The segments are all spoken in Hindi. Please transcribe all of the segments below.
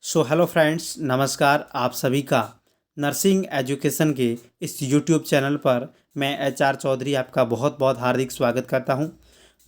हेलो फ्रेंड्स, नमस्कार आप सभी का नर्सिंग एजुकेशन के इस यूट्यूब चैनल पर मैं HR चौधरी आपका बहुत बहुत हार्दिक स्वागत करता हूं।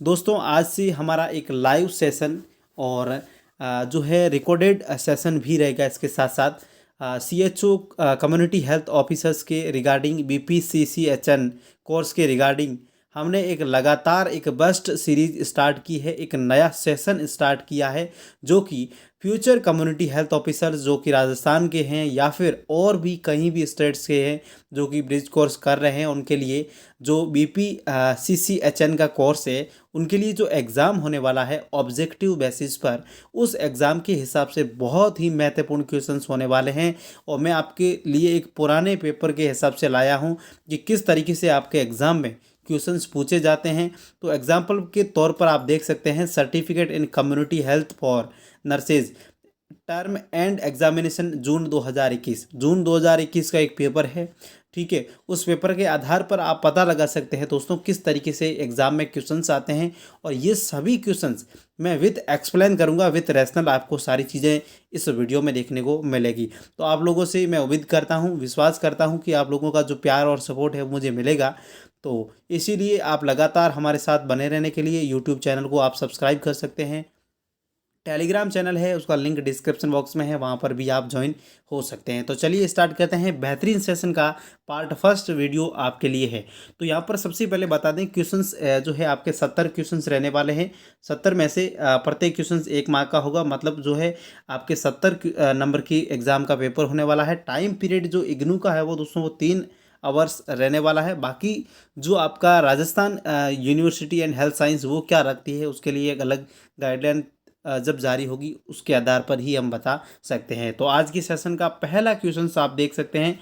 दोस्तों, आज से हमारा एक लाइव सेशन और जो है रिकॉर्डेड सेशन भी रहेगा। इसके साथ साथ CHO कम्युनिटी हेल्थ ऑफिसर्स के रिगार्डिंग BPCCHN कोर्स के रिगार्डिंग हमने एक लगातार एक बस्ट सीरीज स्टार्ट की है, एक नया सेशन स्टार्ट किया है जो कि फ्यूचर कम्युनिटी हेल्थ ऑफिसर्स जो कि राजस्थान के हैं या फिर और भी कहीं भी स्टेट्स के हैं जो कि ब्रिज कोर्स कर रहे हैं, उनके लिए जो BPCCHN का कोर्स है उनके लिए जो एग्ज़ाम होने वाला है ऑब्जेक्टिव बेसिस पर, उस एग्ज़ाम के हिसाब से बहुत ही महत्वपूर्ण क्वेश्चंस होने वाले हैं। और मैं आपके लिए एक पुराने पेपर के हिसाब से लाया हूं कि किस तरीके से आपके एग्ज़ाम में क्वेश्चंस पूछे जाते हैं। तो एग्जाम्पल के तौर पर आप देख सकते हैं, certificate in community health for nurses term end examination June 2021 का एक पेपर है। ठीक है, उस पेपर के आधार पर आप पता लगा सकते हैं दोस्तों किस तरीके से एग्जाम में क्वेश्चंस आते हैं। और ये सभी क्वेश्चंस मैं विथ एक्सप्लेन करूंगा, विथ रैशनल, आपको सारी चीज़ें इस वीडियो में देखने को मिलेगी। तो आप लोगों से मैं उम्मीद करता हूं, विश्वास करता हूं कि आप लोगों का जो प्यार और सपोर्ट है मुझे मिलेगा। तो इसीलिए आप लगातार हमारे साथ बने रहने के लिए यूट्यूब चैनल को आप सब्सक्राइब कर सकते हैं। टेलीग्राम चैनल है, उसका लिंक डिस्क्रिप्शन बॉक्स में है, वहाँ पर भी आप ज्वाइन हो सकते हैं। तो चलिए स्टार्ट करते हैं। बेहतरीन सेशन का पार्ट फर्स्ट वीडियो आपके लिए है। तो यहाँ पर सबसे पहले बता दें, क्वेश्चंस जो है आपके 70 क्वेश्चंस रहने वाले हैं। 70 में से प्रत्येक क्वेश्चंस 1 मार्क का होगा, मतलब जो है आपके 70 नंबर की एग्जाम का पेपर होने वाला है। टाइम पीरियड जो इग्नू का है वो दोस्तों वो 3 आवर्स रहने वाला है। बाकी जो आपका Rajasthan university and health science वो क्या रखती है, उसके लिए एक अलग गाइडलाइन जब जारी होगी उसके आधार पर ही हम बता सकते हैं। तो आज की सेशन का पहला क्वेश्चन आप देख सकते हैं।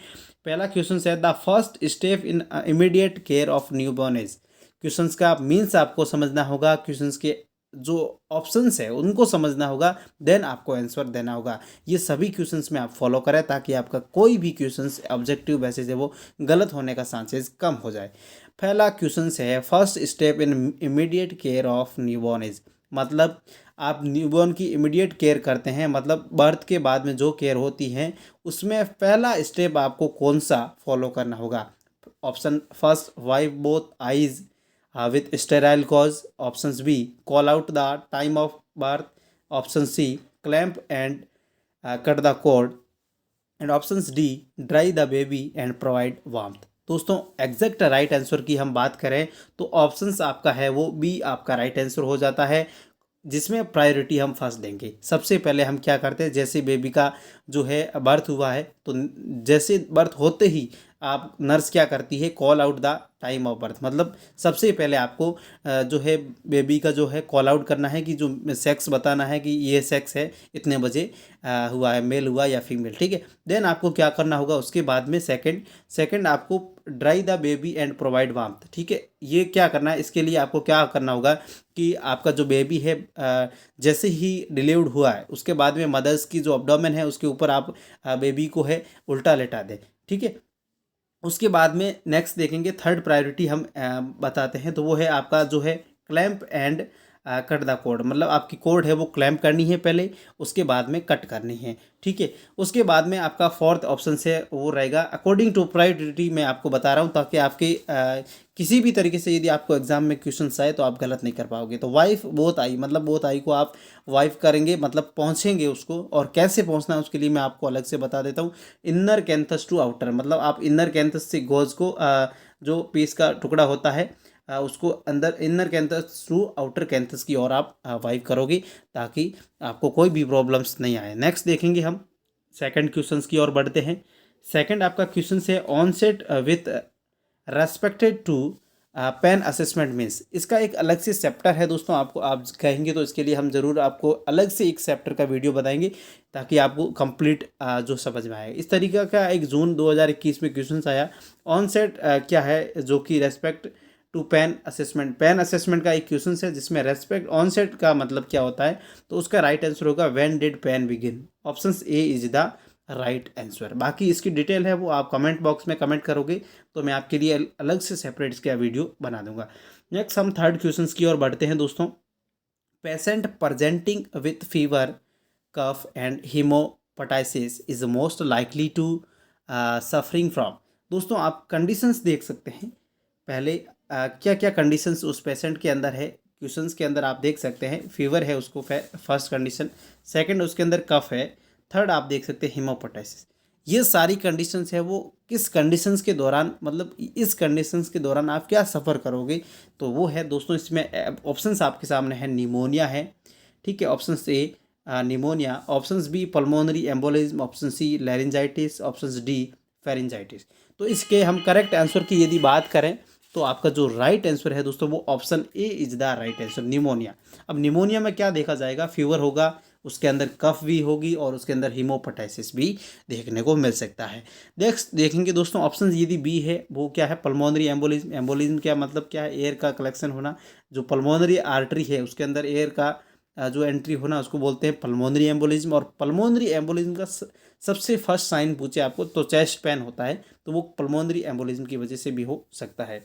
पहला क्वेश्चन है, the first step in immediate care of newborn is. Questions का मीन्स आपको समझना होगा, क्वेश्चंस के जो ऑप्शंस है उनको समझना होगा, देन आपको आंसर देना होगा। ये सभी क्वेश्चंस में आप फॉलो करें ताकि आपका कोई भी क्वेश्चंस ऑब्जेक्टिव बेसिस है वो गलत होने का चांसेस कम हो जाए। पहला क्वेश्चन है, first step in immediate care of newborn is. मतलब आप न्यूबॉर्न की इमीडिएट केयर करते हैं, मतलब बर्थ के बाद में जो केयर होती है उसमें पहला स्टेप आपको कौन सा फॉलो करना होगा। Option first, wipe both eyes with sterile gauze. Option B, call out the time of birth. Option C, clamp and cut the cord. And option D, dry the baby and provide warmth. दोस्तों, एग्जैक्ट राइट आंसर की हम बात करें तो ऑप्शंस आपका है वो बी आपका राइट आंसर हो जाता है, जिसमें प्रायोरिटी हम फर्स्ट देंगे। सबसे पहले हम क्या करते हैं, जैसे बेबी का जो है बर्थ हुआ है तो जैसे बर्थ होते ही आप नर्स क्या करती है, call out the time of birth. मतलब सबसे पहले आपको जो है बेबी का जो है कॉल आउट करना है कि जो सेक्स बताना है कि ये सेक्स है, इतने बजे हुआ है, मेल हुआ या फीमेल। ठीक है, देन आपको क्या करना होगा उसके बाद में सेकंड आपको dry the baby and provide warmth. ठीक है, ये क्या करना है, इसके लिए आपको क्या करना होगा कि आपका जो बेबी है जैसे ही डिलीवर्ड हुआ है उसके बाद में मदर्स की जो अब्डोमेन है उसके ऊपर आप बेबी को है उल्टा लेटा दें। ठीक है, उसके बाद में नेक्स्ट देखेंगे, थर्ड प्रायोरिटी हम बताते हैं, तो वो है आपका जो है clamp and cut the code. मतलब आपकी कोड है वो क्लैंप करनी है पहले, उसके बाद में कट करनी है। ठीक है, उसके बाद में आपका फोर्थ ऑप्शन से वो रहेगा अकॉर्डिंग टू प्रायोरिटी। मैं आपको बता रहा हूँ ताकि आपके किसी भी तरीके से यदि आपको एग्जाम में क्वेश्चन आए तो आप गलत नहीं कर पाओगे। तो वाइफ बोथ आई, मतलब बोथ आई को आप वाइफ करेंगे, मतलब पहुँचेंगे उसको। और कैसे पहुँचना है उसके लिए मैं आपको अलग से बता देता हूँ। इनर कैंथस टू आउटर, मतलब आप इनर कैंथस से गोज को जो पीस का टुकड़ा होता है उसको अंदर inner canthus to outer canthus की ओर आप वाइप करोगे ताकि आपको कोई भी प्रॉब्लम्स नहीं आए। नेक्स्ट देखेंगे हम सेकंड क्वेश्चंस की ओर बढ़ते हैं। सेकंड आपका क्वेश्चन है, onset with respected to pain assessment means. इसका एक अलग से चैप्टर है दोस्तों, आपको आप कहेंगे तो इसके लिए हम ज़रूर आपको अलग से एक चैप्टर का वीडियो बताएंगे ताकि आपको कंप्लीट जो समझ में आए। इस तरीके का एक जून 2021 में क्वेश्चन आया। ऑनसेट क्या है, जो कि respect to pain assessment. Pain assessment का एक क्वेश्चन है जिसमें रेस्पेक्ट ऑनसेट का मतलब क्या होता है, तो उसका राइट आंसर होगा when did pain begin. Option A is the right answer. बाकी इसकी डिटेल है वो आप कमेंट बॉक्स में कमेंट करोगे तो मैं आपके लिए अलग से सेपरेट इसका वीडियो बना दूंगा। नेक्स्ट हम थर्ड क्वेश्चन की ओर बढ़ते हैं दोस्तों। Patient presenting with fever, cough and haemoptysis is most likely to suffering from. दोस्तों आप कंडीशंस देख सकते हैं, पहले क्या क्या कंडीशंस उस पेशेंट के अंदर है। क्वेश्चंस के अंदर आप देख सकते हैं फीवर है उसको फर्स्ट कंडीशन, सेकंड उसके अंदर कफ है, थर्ड आप देख सकते हैं हेमोपोटाइसिस। ये सारी कंडीशंस है वो किस कंडीशंस के दौरान, मतलब इस कंडीशंस के दौरान आप क्या सफ़र करोगे, तो वो है दोस्तों इसमें ऑप्शंस आपके सामने है। निमोनिया है, ठीक है, option A pneumonia, option B pulmonary embolism, option C laryngitis, option D pharyngitis. तो इसके हम करेक्ट आंसर की यदि बात करें तो आपका जो राइट आंसर है दोस्तों वो option A is the right answer, pneumonia. अब निमोनिया में क्या देखा जाएगा, फीवर होगा, उसके अंदर कफ भी होगी और उसके अंदर हीमोपोटाइसिस भी देखने को मिल सकता है। देखेंगे दोस्तों ऑप्शन यदि बी है वो क्या है, पल्मोनरी एम्बोलिज्म। एम्बोलिज्म क्या मतलब क्या है, एयर का कलेक्शन होना, जो पल्मोनरी आर्टरी है उसके अंदर एयर का जो एंट्री होना उसको बोलते हैं पल्मोनरी एम्बोलिज्म। और पल्मोनरी एम्बोलिज्म का सबसे फर्स्ट साइन पूछे आपको तो चेस्ट पेन होता है, तो वो पल्मोनरी एम्बोलिज्म की वजह से भी हो सकता है।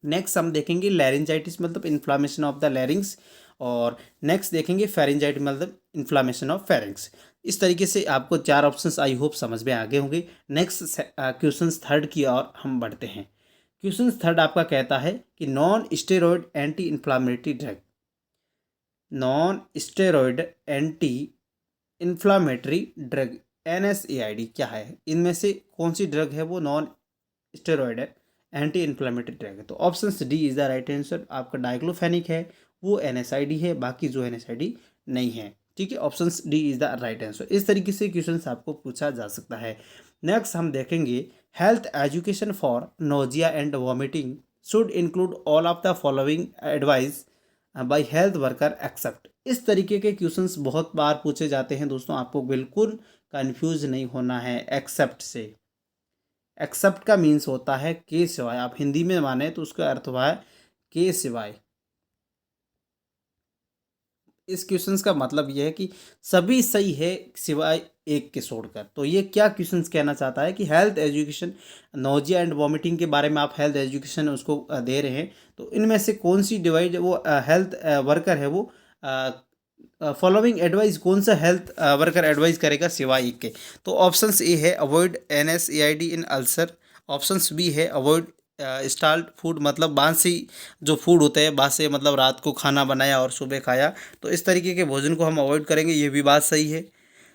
नेक्स्ट हम देखेंगे लैरिंजाइटिस मतलब इन्फ्लामेशन ऑफ द लैरिंग्स, और नेक्स्ट देखेंगे फेरिंजाइटिस मतलब इन्फ्लामेशन ऑफ फेरिंग्स। इस तरीके से आपको चार ऑप्शंस आई होप समझ में आ गए होंगे। नेक्स्ट क्वेश्चन थर्ड की ओर हम बढ़ते हैं। क्वेश्चन थर्ड आपका कहता है कि non steroid anti inflammatory drug, non steroid anti inflammatory drug NSAID क्या है, इनमें से कौन सी ड्रग है वो नॉन स्टेरॉयड है, एंटी इन्फ्लामेटरी ड्रग है। तो option D is the right answer. आपका डाइक्लोफेनिक है वो NSAID है, बाकी जो NSAID नहीं है, ठीक है। Option D is the right answer. इस तरीके से क्वेश्चन आपको पूछा जा सकता है। नेक्स्ट हम देखेंगे health education for nausea and vomiting should include all of the following advice by health worker except. इस तरीके के क्वेश्चंस बहुत बार पूछे जाते हैं दोस्तों, आपको बिल्कुल कंफ्यूज नहीं होना है एक्सेप्ट से। एक्सेप्ट का मीन्स होता है के सिवाय, आप हिंदी में माने तो उसका अर्थ हुआ है के सिवाय। इस क्वेश्चंस का मतलब यह है कि सभी सही है सिवाय एक के छोड़कर। तो ये क्या क्वेश्चंस कहना चाहता है कि health education, nausea and vomiting के बारे में आप हेल्थ एजुकेशन उसको दे रहे हैं, तो इनमें से कौन सी डिवाइड वो हेल्थ वर्कर है वो फॉलोइंग एडवाइस कौन सा हेल्थ वर्कर एडवाइस करेगा सिवाय एक के। तो ऑप्शन ए है अवॉइड NSAID इन अल्सर, ऑप्शन बी है अवॉइड स्टाल्ट फूड मतलब बासी जो फूड होते हैं, बासे मतलब रात को खाना बनाया और सुबह खाया, तो इस तरीके के भोजन को हम अवॉइड करेंगे, ये भी बात सही है।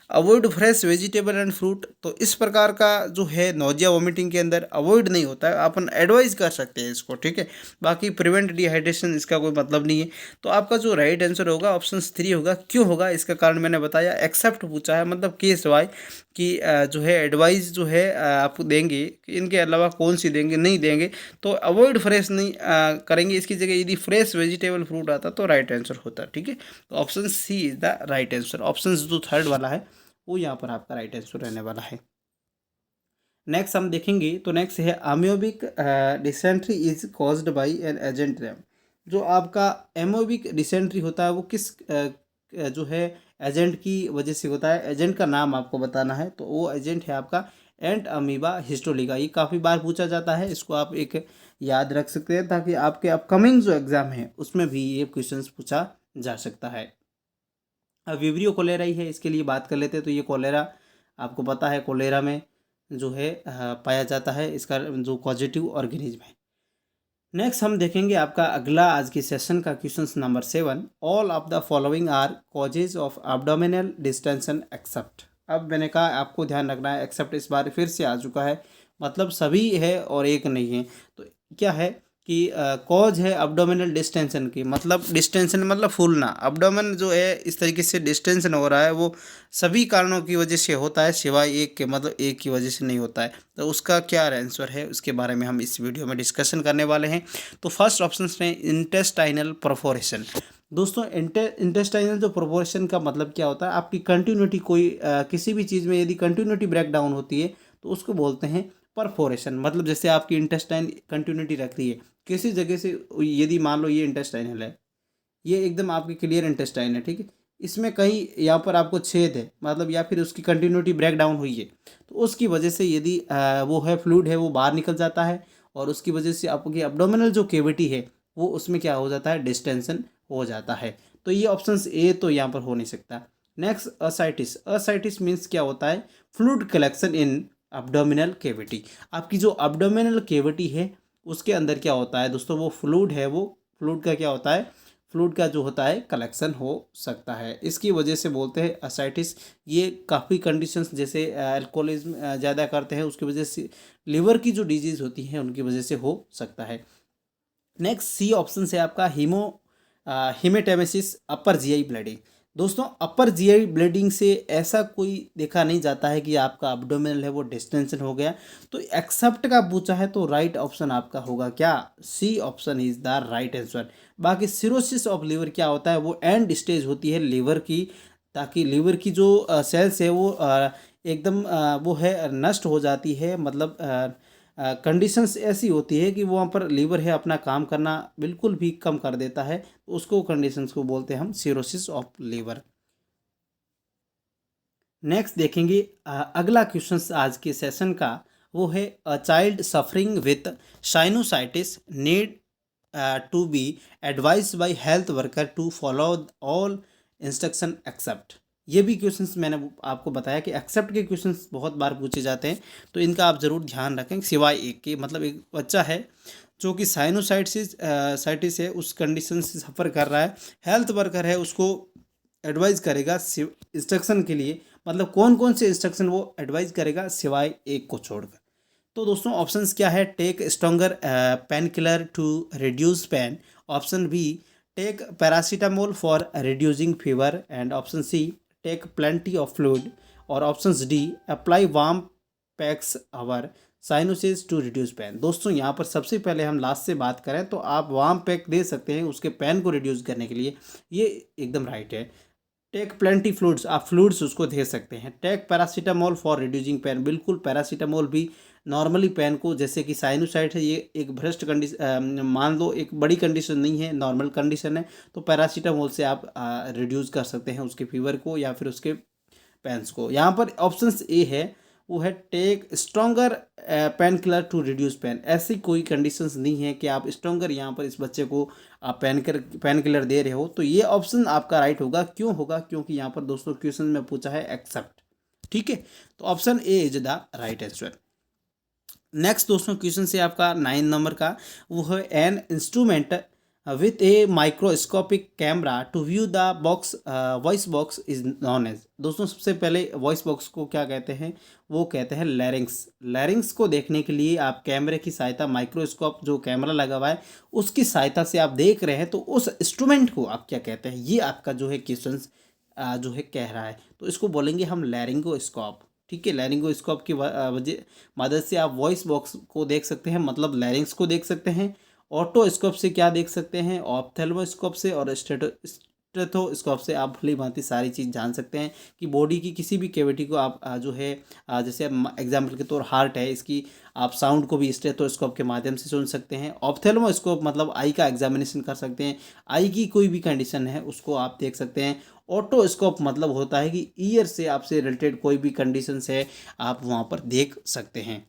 Avoid fresh vegetable and fruit, तो इस प्रकार का जो है नोजिया वोमिटिंग के अंदर अवॉइड नहीं होता है, अपन एडवाइस कर सकते हैं इसको, ठीक है। बाकी प्रिवेंट डिहाइड्रेशन इसका कोई मतलब नहीं है। तो आपका जो राइट आंसर होगा ऑप्शन 3 होगा। क्यों होगा इसका कारण मैंने बताया, एक्सेप्ट पूछा है मतलब के सिवाय कि जो है एडवाइस जो है आपको देंगे कि इनके अलावा कौन सी देंगे, नहीं देंगे, तो अवॉइड फ्रेश नहीं करेंगे, इसकी जगह यदि फ्रेश वेजिटेबल फ्रूट आता तो राइट आंसर होता, ठीक है। तो option C is the right answer. Option जो थर्ड वाला है वो यहाँ पर आपका राइट आंसर रहने वाला है। नेक्स्ट हम देखेंगे तो नेक्स्ट है amoebic dysentery is caused by an agent ram. जो आपका एमोबिक डिसेंट्री होता है वो किस जो है एजेंट की वजह से होता है, एजेंट का नाम आपको बताना है, तो वो एजेंट है आपका एंट अमीबा हिस्टोलिका। ये काफ़ी बार पूछा जाता है, इसको आप एक याद रख सकते हैं ताकि आपके अपकमिंग जो एग्ज़ाम है उसमें भी ये क्वेश्चन पूछा जा सकता है। अब विब्रियो कोलेरा ही है, इसके लिए बात कर लेते हैं। तो ये कोलेरा आपको पता है कोलेरा में जो है पाया जाता है, इसका जो पॉजिटिव ऑर्गेनिज्म है। नेक्स्ट हम देखेंगे आपका अगला आज की सेशन का question number 7, all of the following are causes of abdominal distension except. अब मैंने कहा आपको ध्यान रखना है, एक्सेप्ट इस बार फिर से आ चुका है, मतलब सभी है और एक नहीं है। तो क्या है कि कॉज है एब्डोमिनल डिस्टेंशन की, मतलब डिस्टेंशन मतलब फूलना, एब्डोमेन जो है इस तरीके से डिस्टेंशन हो रहा है वो सभी कारणों की वजह से होता है सिवाय एक के, मतलब एक की वजह से नहीं होता है। तो उसका क्या आंसर है उसके बारे में हम इस वीडियो में डिस्कशन करने वाले हैं। तो फर्स्ट ऑप्शन है इंटेस्टाइनल परफोरेशन। दोस्तों इंटेस्टाइनल जो परफोरेशन का मतलब क्या होता है, आपकी कंटिन्यूटी कोई किसी भी चीज़ में यदि कंटिन्यूटी ब्रेक डाउन होती है तो उसको बोलते हैं परफोरेशन। मतलब जैसे आपकी इंटेस्टाइन कंटिन्यूटी रख रही है किसी जगह से, यदि मान लो ये इंटेस्टाइनल है, ये एकदम आपकी क्लियर इंटेस्टाइन है, ठीक है, इसमें कहीं यहाँ पर आपको छेद है, मतलब या फिर उसकी कंटिन्यूटी ब्रेक डाउन हुई है, तो उसकी वजह से यदि वो है फ्लूइड है वो बाहर निकल जाता है, और उसकी वजह से आपकी एब्डोमिनल जो केविटी है वो उसमें क्या हो जाता है, डिस्टेंशन हो जाता है। तो ये ऑप्शन ए तो यहाँ पर हो नहीं सकता। नेक्स्ट असाइटिस, असाइटिस मीन्स क्या होता है, fluid collection in abdominal cavity. आपकी जो अब्डोमिनल कैविटी है उसके अंदर क्या होता है दोस्तों, वो फ्लूइड है, वो फ्लूइड का क्या होता है, फ्लूइड का जो होता है कलेक्शन हो सकता है, इसकी वजह से बोलते हैं असाइटिस। ये काफ़ी कंडीशंस जैसे अल्कोहलिज्म ज़्यादा करते हैं उसकी वजह से, लिवर की जो डिजीज़ होती है उनकी वजह से हो सकता है। नेक्स्ट सी ऑप्शन से आपका हिमेटेमेसिस अपर जीआई ब्लीडिंग। दोस्तों अपर जीआई ब्लीडिंग से ऐसा कोई देखा नहीं जाता है कि आपका अब्डोमिनल है वो डिस्टेंशन हो गया, तो एक्सेप्ट का पूछा है तो राइट ऑप्शन आपका होगा क्या, C option is the right answer. बाकी सिरोसिस ऑफ लीवर क्या होता है, वो एंड स्टेज होती है लीवर की, ताकि लीवर की जो सेल्स है वो एकदम वो है नष्ट हो जाती है, मतलब कंडीशंस ऐसी होती है कि वहाँ पर लीवर है अपना काम करना बिल्कुल भी कम कर देता है, तो उसको कंडीशंस को बोलते हैं हम सिरोसिस ऑफ लीवर। नेक्स्ट देखेंगे अगला क्वेश्चन आज के सेशन का, वो है a child suffering with sinusitis need to be advise by health worker to follow all instruction except. ये भी क्वेश्चंस मैंने आपको बताया कि एक्सेप्ट के क्वेश्चंस बहुत बार पूछे जाते हैं, तो इनका आप ज़रूर ध्यान रखें, सिवाय एक के, मतलब एक बच्चा है जो कि साइनोसाइटिस साइटिस है उस कंडीशन से सफ़र कर रहा है, हेल्थ वर्कर है उसको एडवाइस करेगा इंस्ट्रक्शन के लिए, मतलब कौन कौन से इंस्ट्रक्शन वो एडवाइस करेगा सिवाय एक को छोड़कर। तो दोस्तों ऑप्शंस क्या है, take stronger pain killer to reduce pain, option B take paracetamol for reducing fever, and option C take plenty of fluid, और option D apply warm packs our sinuses to reduce pain. दोस्तों यहाँ पर सबसे पहले हम लास्ट से बात करें तो आप वार्म पैक दे सकते हैं उसके पेन को रिड्यूस करने के लिए, ये एकदम राइट है। टेक प्लेंटी फ्लूइड्स, आप फ्लूइड्स उसको दे सकते हैं। Take paracetamol for reducing pain, बिल्कुल पैरासीटामोल भी नॉर्मली पेन को, जैसे कि साइनोसाइट है ये एक भ्रष्ट कंडीशन, मान लो एक बड़ी कंडीशन नहीं है, नॉर्मल कंडीशन है, तो पैरासीटामोल से आप रिड्यूस कर सकते हैं उसके फीवर को या फिर उसके पेन्स को। यहाँ पर ऑप्शन ए है, वो है take stronger pain killer to reduce pain. ऐसी कोई कंडीशंस नहीं है कि आप स्ट्रॉन्गर यहाँ पर इस बच्चे को आप पेन किलर दे रहे हो, तो ये ऑप्शन आपका राइट होगा। क्यों होगा, क्योंकि यहाँ पर दोस्तों क्वेश्चन में पूछा है एक्सेप्ट, ठीक है, तो option A is the right answer. Next दोस्तों क्वेश्चन से आपका 9 नंबर का, वो है an instrument with a microscopic camera to view the box voice box is known as. दोस्तों सबसे पहले वॉइस बॉक्स को क्या कहते हैं, वो कहते हैं लैरिंग्स। लैरिंग्स को देखने के लिए आप कैमरे की सहायता, माइक्रोस्कोप जो कैमरा लगा हुआ है उसकी सहायता से आप देख रहे हैं, तो उस इंस्ट्रूमेंट को आप क्या कहते हैं, ये आपका जो है क्वेश्चन जो है कह रहा है, तो इसको बोलेंगे हम लैरिंगोस्कोप, ठीक है। लैरिंगोस्कोप की वजह मदद से आप वॉइस बॉक्स को देख सकते हैं, मतलब लैरिंग्स को देख सकते हैं। ऑटोस्कोप से क्या देख सकते हैं, ऑप्थेल्मोस्कोप से, और स्टेथोस्कोप से आप भली भांति सारी चीज़ जान सकते हैं कि बॉडी की किसी भी कैविटी को आप जो है जैसे एग्जाम्पल के तौर हार्ट है, इसकी आप साउंड को भी स्टेथोस्कोप के माध्यम से सुन सकते हैं। ऑप्थेल्मोस्कोप मतलब आई का एग्जामिनेशन कर सकते हैं, आई की कोई भी कंडीशन है उसको आप देख सकते हैं। ऑटोस्कोप मतलब होता है कि ईयर से आपसे रिलेटेड कोई भी कंडीशंस है आप वहाँ पर देख सकते हैं।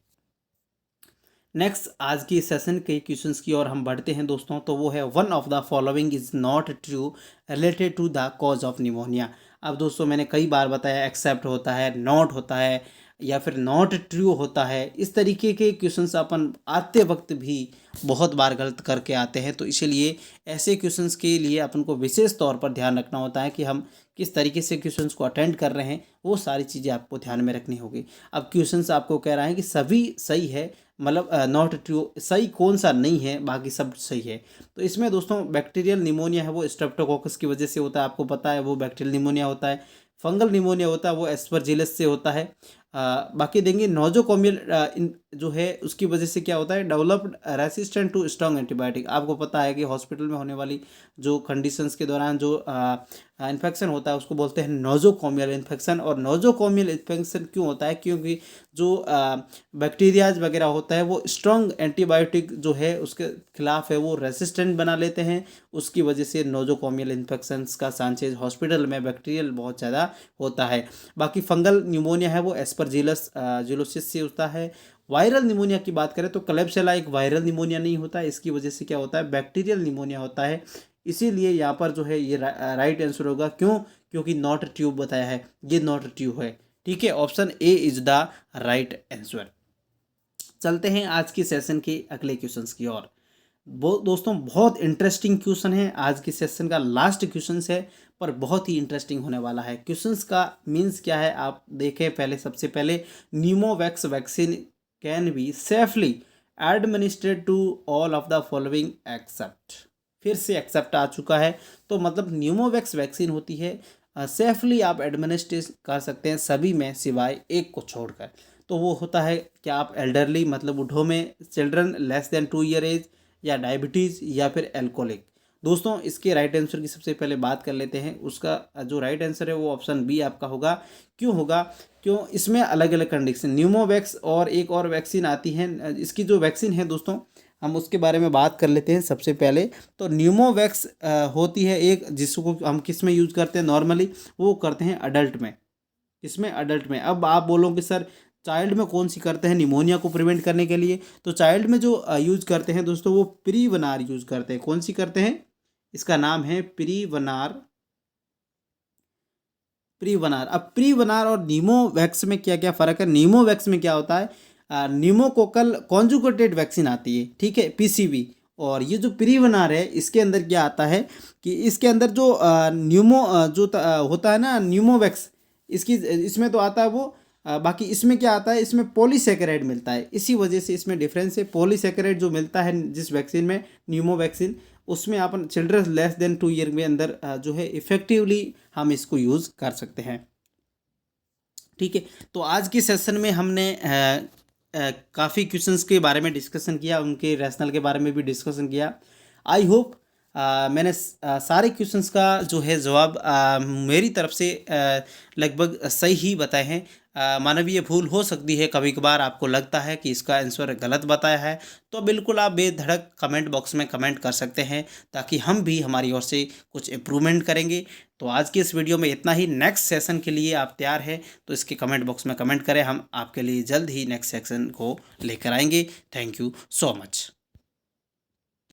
नेक्स्ट आज की सेशन के क्वेश्चंस की ओर हम बढ़ते हैं दोस्तों, तो वो है one of the following is not true related to the cause of pneumonia. अब दोस्तों मैंने कई बार बताया एक्सेप्ट होता है, नॉट होता है, या फिर नॉट ट्रू होता है, इस तरीके के क्वेश्चंस अपन आते वक्त भी बहुत बार गलत करके आते हैं, तो इसीलिए ऐसे क्वेश्चंस के लिए अपन को विशेष तौर पर ध्यान रखना होता है कि हम किस तरीके से क्वेश्चंस को अटेंड कर रहे हैं, वो सारी चीज़ें आपको ध्यान में रखनी होगी। अब क्वेश्चंस आपको कह रहा है कि सभी सही है, मतलब नॉट ट्रू, सही कौन सा नहीं है, बाकी सब सही है। तो इसमें दोस्तों बैक्टीरियल निमोनिया है वो स्ट्रेप्टोकोकस की वजह से होता है, आपको पता है वो बैक्टीरियल निमोनिया होता है। फंगल निमोनिया होता है वो एस्परजिलस से होता है। बाकी देंगे नोजोकोमियल जो है उसकी वजह से क्या होता है, developed resistant to strong antibiotic. आपको पता है कि हॉस्पिटल में होने वाली जो कंडीशंस के दौरान जो इन्फेक्शन होता है उसको बोलते हैं नोजोकोमियल इन्फेक्शन। और नोजोकोमियल इन्फेक्शन क्यों होता है, क्योंकि जो बैक्टीरियाज वगैरह होता है वो स्ट्रॉन्ग एंटीबायोटिक जो है उसके खिलाफ है वो रेसिस्टेंट बना लेते हैं, उसकी वजह से नोजोकोमियल इन्फेक्शंस का चांसेस हॉस्पिटल में बैक्टीरियल बहुत ज़्यादा होता है। बाकी फंगल निमोनिया है वो एस्परजिलस जिलोसिस से होता है। वायरल निमोनिया की बात करें तो क्लेब्सिला एक वायरल निमोनिया नहीं होता है, इसकी वजह से क्या होता है बैक्टीरियल निमोनिया होता है। इसीलिए यहाँ पर जो है ये राइट आंसर होगा। क्यों? क्योंकि नॉट ट्यूब बताया है, ये नॉट ट्यूब है। ठीक है, option A is the right answer. चलते हैं आज के सेशन के अगले क्वेश्चंस की ओर। दोस्तों बहुत इंटरेस्टिंग क्वेश्चन है, आज के सेशन का लास्ट क्वेश्चन है, पर बहुत ही इंटरेस्टिंग होने वाला है। क्वेश्चंस का मीन्स क्या है आप देखें पहले। सबसे पहले, Pneumovax vaccine can be safely administered to all of the following except. फिर से एक्सेप्ट आ चुका है, तो मतलब न्यूमोवैक्स वैक्सीन होती है सेफली आप एडमिनिस्ट्रेट कर सकते हैं सभी में सिवाय एक को छोड़कर। तो वो होता है क्या आप एल्डरली मतलब बूढ़ों में, children less than 2 year age, या डायबिटीज़, या फिर एल्कोहलिक। दोस्तों इसके राइट आंसर की सबसे पहले बात कर लेते हैं। उसका जो राइट आंसर है वो ऑप्शन बी आपका होगा। क्यों होगा? क्यों? इसमें अलग अलग कंडीशन, न्यूमोवैक्स और एक और वैक्सीन आती है। इसकी जो वैक्सीन है दोस्तों, हम उसके बारे में बात कर लेते हैं सबसे पहले। तो न्यूमोवैक्स होती है एक, जिसको हम किस में यूज़ करते हैं नॉर्मली, वो करते हैं अडल्ट में। किसमें? अडल्ट में। अब आप बोलोगे सर चाइल्ड में कौन सी करते हैं निमोनिया को प्रिवेंट करने के लिए? तो चाइल्ड में जो यूज़ करते हैं दोस्तों वो प्रीवनार यूज़ करते हैं। कौन सी करते हैं? इसका नाम है प्रीवनार। प्रीवनार। अब प्रीवनार और नीमोवैक्स में क्या क्या फ़र्क है? नीमोवैक्स में क्या होता है, न्यूमोकोकल कॉन्जुगेटेड वैक्सीन आती है, ठीक है, पीसीवी। और ये जो प्रीवनार है इसके अंदर क्या आता है कि इसके अंदर जो होता है ना न्यूमोवैक्स, इसमें तो आता है वो बाकी इसमें क्या आता है, इसमें पॉलीसेकेराइड मिलता है। इसी वजह से इसमें डिफरेंस है। पॉलीसेकेराइड जो मिलता है जिस वैक्सीन में, न्यूमो वैक्सीन, उसमें अपन चिल्ड्रन लेस देन 2 ईयर में अंदर जो है इफेक्टिवली हम इसको यूज़ कर सकते हैं। ठीक है, तो आज के सेशन में हमने काफ़ी क्वेश्चंस के बारे में डिस्कशन किया, उनके रैशनल के बारे में भी डिस्कशन किया। आई होप मैंने सारे क्वेश्चंस का जो है जवाब मेरी तरफ से लगभग सही ही बताए हैं। मानवीय भूल हो सकती है, कभी कभार आपको लगता है कि इसका आंसर गलत बताया है, तो बिल्कुल आप बेधड़क कमेंट बॉक्स में कमेंट कर सकते हैं, ताकि हम भी हमारी ओर से कुछ इम्प्रूवमेंट करेंगे। तो आज की इस वीडियो में इतना ही। नेक्स्ट सेशन के लिए आप तैयार हैं तो इसके कमेंट बॉक्स में कमेंट करें, हम आपके लिए जल्द ही नेक्स्ट सेशन को लेकर आएंगे। Thank you so much.